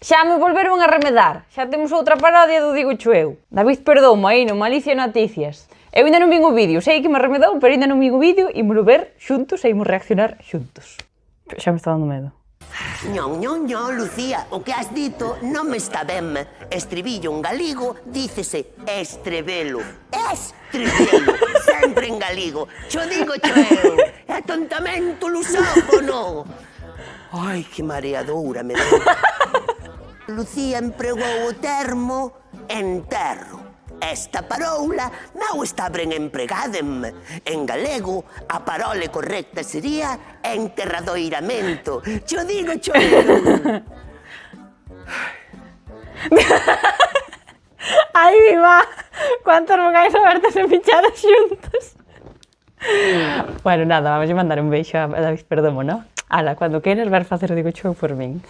Xa me volveron a remedar. Xa temos outra parodia do Digo eu. David Perdomo aí no Malicia Noticias. Eu ainda non vin o vídeo, sei que me remedou, pero ainda non vin o vídeo e ímolo ver xuntos e imos reaccionar xuntos. Xa me está dando medo. Non, Lucía, o que has dito non me está ben. Estribillo en galego dícese estrebelo. Estrebelo, sempre en galego. Xo digo eu, é tontamento lusófono. Ai, que mareadura me deu. Lucía empregou o termo enterro. Esta parola non está ben empregadem. En galego, a parola correcta sería enterradoiramento. Xo digo eu. Ai, mi má, cuántos vogais abertos e pechados xuntos. Bueno, nada, vamos a mandar un beixo a David Perdomo, ¿no? Ala, cuando queiras ver facer o Digo eu por min.